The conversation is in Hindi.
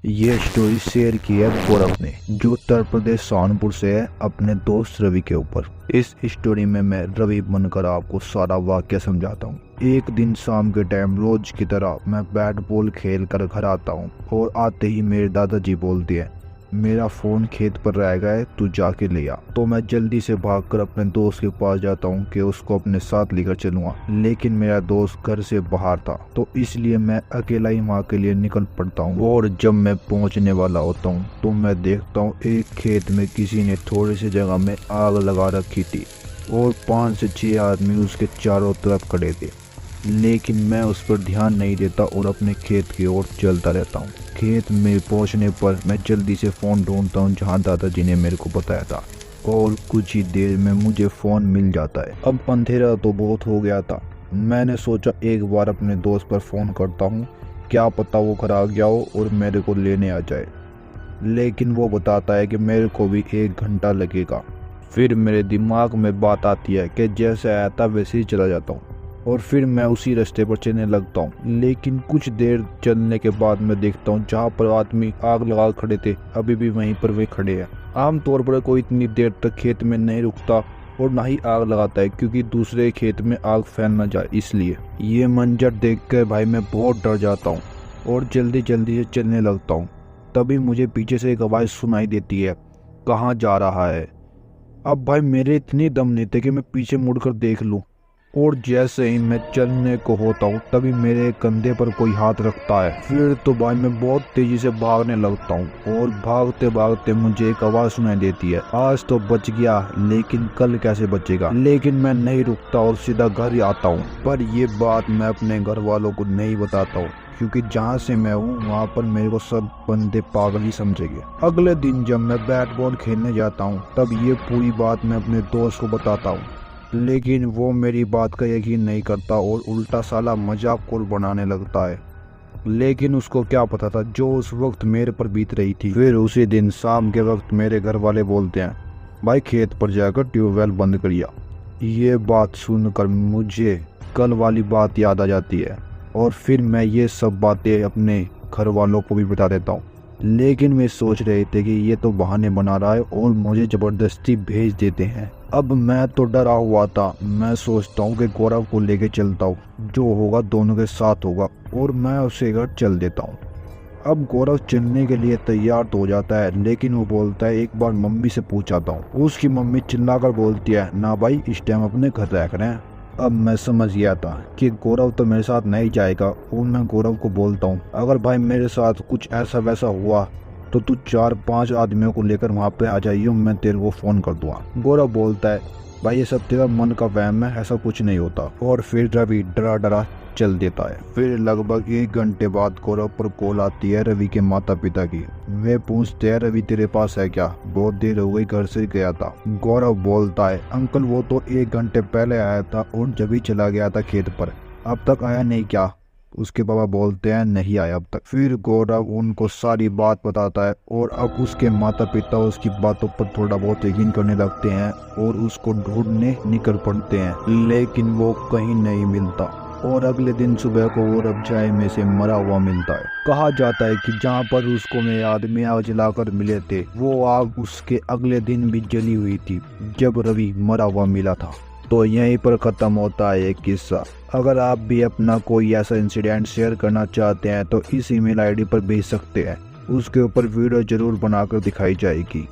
ये स्टोरी शेयर की है गौरव ने, जो उत्तर प्रदेश सोनपुर से है, अपने दोस्त रवि के ऊपर। इस स्टोरी में मैं रवि बनकर आपको सारा वाक्य समझाता हूँ। एक दिन शाम के टाइम रोज की तरह मैं बैट बॉल खेल कर घर आता हूँ और आते ही मेरे दादाजी बोलते हैं, मेरा फोन खेत पर रह गया है, तू जाके ले आ। तो मैं जल्दी से भागकर अपने दोस्त के पास जाता हूँ कि उसको अपने साथ लेकर चलूंगा, लेकिन मेरा दोस्त घर से बाहर था, तो इसलिए मैं अकेला ही वहाँ के लिए निकल पड़ता हूँ। और जब मैं पहुँचने वाला होता हूँ तो मैं देखता हूँ एक खेत में किसी ने थोड़ी सी जगह में आग लगा रखी थी और 5 से 6 आदमी उसके चारों तरफ खड़े थे, लेकिन मैं उस पर ध्यान नहीं देता और अपने खेत की ओर चलता रहता हूँ। खेत में पहुँचने पर मैं जल्दी से फ़ोन ढूंढता हूँ जहाँ दादाजी ने मेरे को बताया था, और कुछ ही देर में मुझे फ़ोन मिल जाता है। अब अंधेरा तो बहुत हो गया था। मैंने सोचा एक बार अपने दोस्त पर फ़ोन करता हूँ, क्या पता वो घर आ गया हो और मेरे को लेने आ जाए, लेकिन वो बताता है कि मेरे को भी 1 घंटा लगेगा। फिर मेरे दिमाग में बात आती है कि जैसे आया था वैसे ही चला जाता हूँ, और फिर मैं उसी रास्ते पर चलने लगता हूँ। लेकिन कुछ देर चलने के बाद मैं देखता हूँ जहाँ पर आदमी आग लगा खड़े थे, अभी भी वहीं पर वे खड़े हैं। आमतौर पर कोई इतनी देर तक खेत में नहीं रुकता और ना ही आग लगाता है, क्योंकि दूसरे खेत में आग फैल न जाए इसलिए। ये मंजर देखकर भाई मैं बहुत डर जाता हूँ और जल्दी जल्दी से चलने लगता हूँ। तभी मुझे पीछे से एक आवाज़ सुनाई देती है, कहाँ जा रहा है। अब भाई मेरे इतनी दम नहीं थे कि मैं पीछे मुड़कर देख लूं, और जैसे ही मैं चलने को होता हूँ तभी मेरे कंधे पर कोई हाथ रखता है। फिर तो भाई मैं बहुत तेजी से भागने लगता हूँ और भागते भागते मुझे एक आवाज़ सुनाई देती है, आज तो बच गया, लेकिन कल कैसे बचेगा। लेकिन मैं नहीं रुकता और सीधा घर ही आता हूँ। पर ये बात मैं अपने घर वालों को नहीं बताता हूँ, क्योंकि जहाँ से मैं हूँ वहाँ पर मेरे को सब बंदे पागल ही समझेंगे। अगले दिन जब मैं बैट बॉल खेलने जाता हूँ तब ये पूरी बात मैं अपने दोस्त को बताता हूँ, लेकिन वो मेरी बात का यकीन नहीं करता और उल्टा साला मजाक को बनाने लगता है। लेकिन उसको क्या पता था जो उस वक्त मेरे पर बीत रही थी। फिर उसी दिन शाम के वक्त मेरे घर वाले बोलते हैं, भाई खेत पर जाकर ट्यूबवेल बंद करिया। ये बात सुनकर मुझे कल वाली बात याद आ जाती है, और फिर मैं ये सब बातें अपने घर वालों को भी बता देता हूँ। लेकिन वे सोच रहे थे कि ये तो बहाने बना रहा है और मुझे ज़बरदस्ती भेज देते हैं। अब मैं तो डरा हुआ था। मैं सोचता हूँ कि गौरव को लेके चलता हूँ, जो होगा दोनों के साथ होगा, और मैं उसे घर चल देता हूँ। अब गौरव चलने के लिए तैयार तो हो जाता है, लेकिन वो बोलता है एक बार मम्मी से पूछ आता हूँ। उसकी मम्मी चिल्लाकर बोलती है, ना भाई इस टाइम अपने घर रह कर हैं। अब मैं समझ गया था कि गौरव तो मेरे साथ नहीं जाएगा, और मैं गौरव को बोलता हूँ, अगर भाई मेरे साथ कुछ ऐसा वैसा हुआ तो तू 4-5 आदमियों को लेकर वहाँ पे आ जाइए, मैं तेरे को फ़ोन कर दूँगा। गौरव बोलता है, भाई ये सब तेरा मन का वहम है, ऐसा कुछ नहीं होता। और फिर रवि डरा डरा चल देता है। फिर लगभग 1 घंटे बाद गौरव पर कॉल आती है रवि के माता पिता की। वे पूछते हैं, रवि तेरे पास है क्या, बहुत देर हो गई, घर से गया था। गौरव बोलता है, अंकल वो तो 1 घंटे पहले आया था और जब ही चला गया था खेत पर, अब तक आया नहीं क्या। उसके पापा बोलते हैं, नहीं आया अब तक। फिर गौरव उनको सारी बात बताता है, और अब उसके माता पिता उसकी बातों पर थोड़ा बहुत यकीन करने लगते हैं और उसको ढूंढने निकल पड़ते हैं, लेकिन वो कहीं नहीं मिलता। और अगले दिन सुबह को वो रबजाई में से मरा हुआ मिलता है। कहा जाता है कि जहाँ पर उसको मेरे आदमी आग जलाकर मिले थे, वो आग उसके अगले दिन भी जली हुई थी जब रवि मरा हुआ मिला था। तो यहीं पर ख़त्म होता है ये किस्सा। अगर आप भी अपना कोई ऐसा इंसिडेंट शेयर करना चाहते हैं तो इस ईमेल आईडी पर भेज सकते हैं, उसके ऊपर वीडियो जरूर बनाकर दिखाई जाएगी।